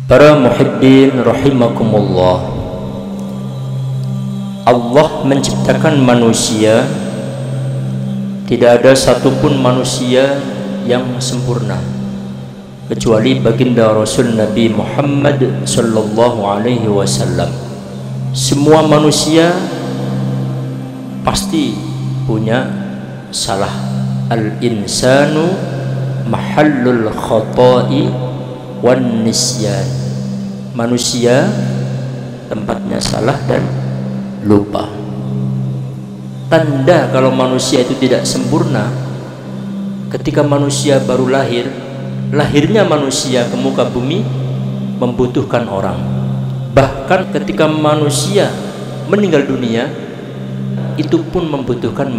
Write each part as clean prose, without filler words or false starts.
Para muhibbin rahimakumullah, Allah menciptakan manusia. Tidak ada satupun manusia yang sempurna kecuali baginda Rasul Nabi Muhammad sallallahu alaihi wasallam. Semua manusia pasti punya salah. Al-insanu mahallul khata'i wan nisyan. Manusia tempatnya salah dan lupa. Tanda kalau manusia itu tidak sempurna ketika manusia baru lahir. Lahirnya manusia ke muka bumi membutuhkan orang. Bahkan ketika manusia meninggal dunia, itu pun membutuhkan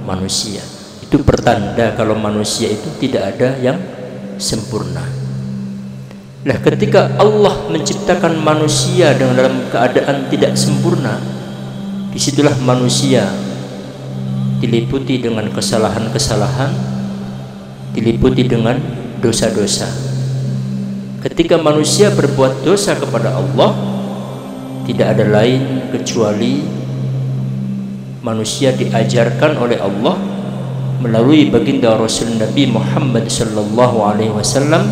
manusia. Itu pertanda kalau manusia itu tidak ada yang sempurna. Nah, ketika Allah menciptakan manusia dalam keadaan tidak sempurna, disitulah manusia diliputi dengan kesalahan-kesalahan, diliputi dengan dosa-dosa. Ketika manusia berbuat dosa kepada Allah, tidak ada lain kecuali manusia diajarkan oleh Allah melalui baginda Rasul Nabi Muhammad sallallahu alaihi wasallam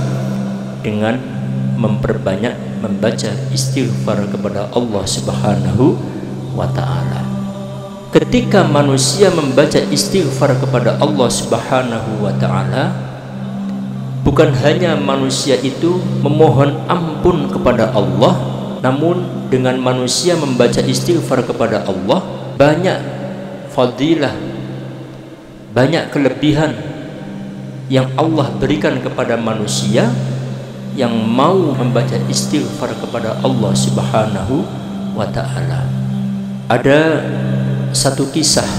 dengan memperbanyak membaca istighfar kepada Allah Subhanahu wa ta'ala. Ketika manusia membaca istighfar kepada Allah Subhanahu wa ta'ala, bukan hanya manusia itu memohon ampun kepada Allah, namun dengan manusia membaca istighfar kepada Allah, banyak fadilah, banyak kelebihan yang Allah berikan kepada manusia yang mau membaca istighfar kepada Allah Subhanahu wa ta'ala. Ada satu kisah,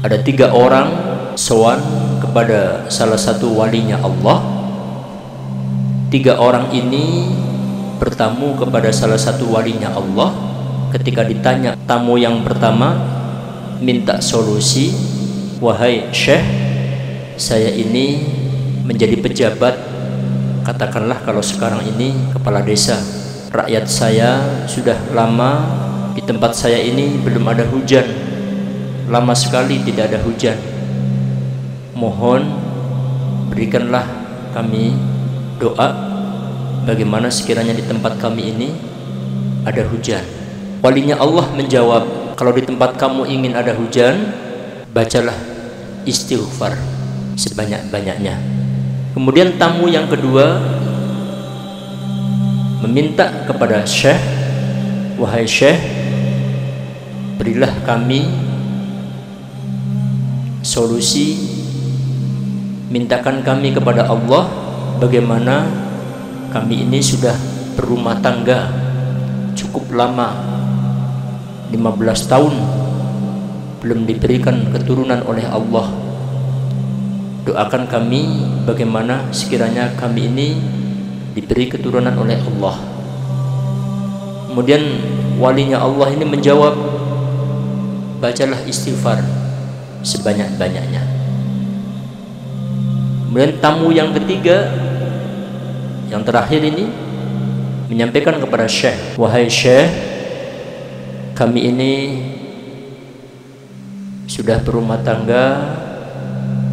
ada 3 orang sowan kepada salah satu walinya Allah. 3 orang ini bertamu kepada salah satu walinya Allah. Ketika ditanya tamu yang pertama minta solusi, "Wahai Syekh, saya ini menjadi pejabat, katakanlah kalau sekarang ini kepala desa. Rakyat saya sudah lama di tempat saya ini belum ada hujan. Lama sekali tidak ada hujan. Mohon berikanlah kami doa bagaimana sekiranya di tempat kami ini ada hujan." Walinya Allah menjawab, "Kalau di tempat kamu ingin ada hujan, bacalah istighfar sebanyak-banyaknya." Kemudian tamu yang kedua meminta kepada Syekh, "Wahai Syekh, berilah kami solusi, mintakan kami kepada Allah bagaimana kami ini sudah berumah tangga cukup lama, 15 tahun belum diberikan keturunan oleh Allah. Doakan kami bagaimana sekiranya kami ini diberi keturunan oleh Allah." Kemudian walinya Allah ini menjawab, "Bacalah istighfar sebanyak-banyaknya." Kemudian tamu yang ketiga, yang terakhir ini menyampaikan kepada Syekh, "Wahai Syekh, kami ini sudah berumah tangga,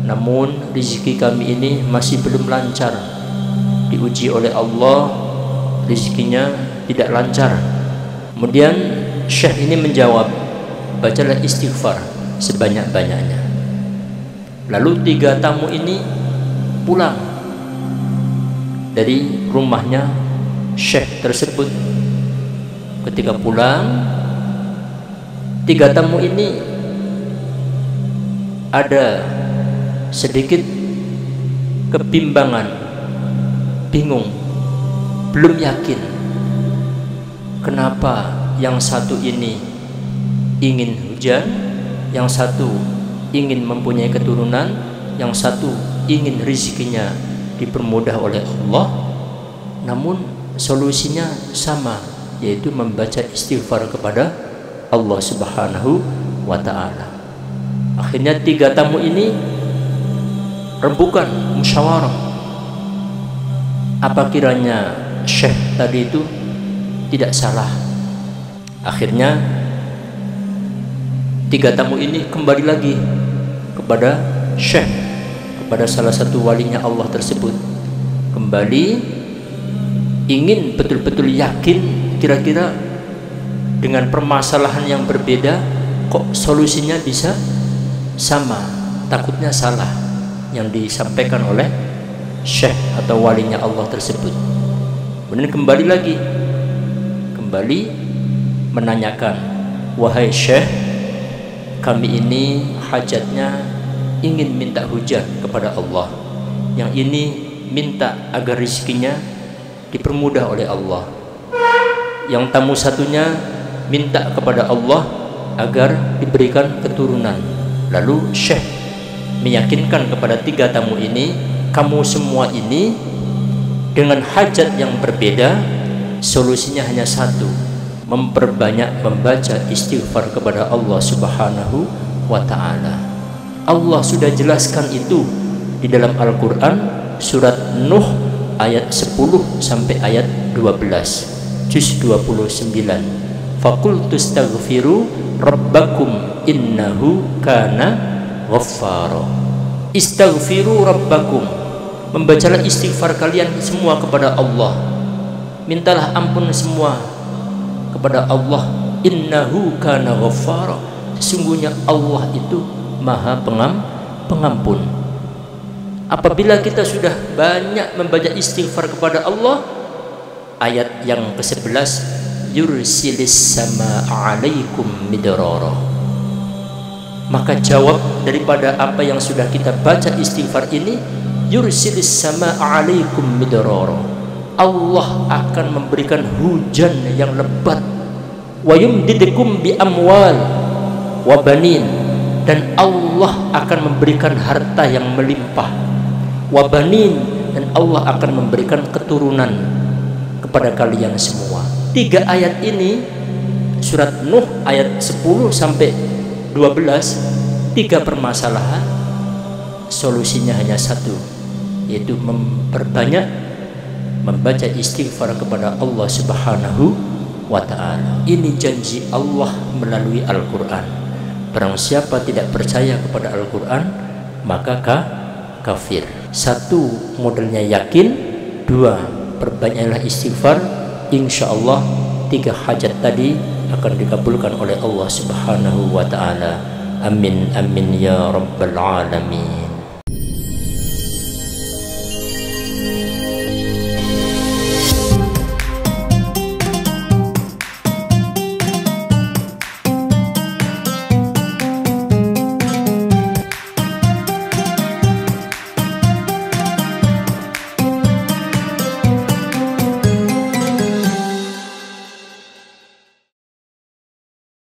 namun rezeki kami ini masih belum lancar. Diuji oleh Allah, rezekinya tidak lancar." Kemudian Syekh ini menjawab, "Bacalah istighfar sebanyak-banyaknya." Lalu 3 tamu ini pulang dari rumahnya Syekh tersebut. Ketika pulang, 3 tamu ini ada sedikit kebimbangan, bingung, belum yakin kenapa yang satu ini ingin hujan, yang satu ingin mempunyai keturunan, yang satu ingin rezekinya dipermudah oleh Allah, namun solusinya sama, yaitu membaca istighfar kepada Allah Subhanahu wa ta'ala. Akhirnya 3 tamu ini rembukan musyawarah, apa kiranya Syekh tadi itu tidak salah. Akhirnya 3 tamu ini kembali lagi kepada syekh, kepada salah satu walinya Allah tersebut, kembali ingin betul-betul yakin kira-kira dengan permasalahan yang berbeda kok solusinya bisa sama. Takutnya salah yang disampaikan oleh syekh atau walinya Allah tersebut. Kemudian kembali lagi, kembali menanyakan, wahai syekh, kami ini hajatnya ingin minta hujan kepada Allah, yang ini minta agar rezekinya dipermudah oleh Allah, yang tamu satunya minta kepada Allah agar diberikan keturunan. Lalu syekh meyakinkan kepada 3 tamu ini, kamu semua ini dengan hajat yang berbeda, solusinya hanya satu, memperbanyak membaca istighfar kepada Allah Subhanahu wa ta'ala. Allah sudah jelaskan itu di dalam Al-Quran, surat Nuh ayat 10 sampai ayat 12, juz 29. Faqultu astaghfiru rabbakum innahu kana ghaffara. Istaghfiru rabbakum, membacalah istighfar kalian semua kepada Allah, mintalah ampun semua kepada Allah. Innahu kana ghaffara, sesungguhnya Allah itu maha pengampun. Apabila kita sudah banyak membaca istighfar kepada Allah, ayat yang ke-11, yursilis sama alaikum midrara, maka jawab daripada apa yang sudah kita baca istighfar ini, yursilis sama alaikum midrara, Allah akan memberikan hujan yang lebat, wa yumdidukum bi amwal wa banin, dan Allah akan memberikan harta yang melimpah, wa banin, dan Allah akan memberikan keturunan kepada kalian semua. 3 ayat ini, surat Nuh ayat 10 sampai 12, 3 permasalahan, solusinya hanya satu, yaitu memperbanyak membaca istighfar kepada Allah Subhanahu wa ta'ala. Ini janji Allah melalui Al-Quran. Barang siapa tidak percaya kepada Al-Quran, maka kafir. 1, modelnya yakin. 2, perbanyaklah istighfar. Insya Allah 3 hajat tadi akan dikabulkan oleh Allah Subhanahu wa ta'ala. Amin amin ya rabbal alamin.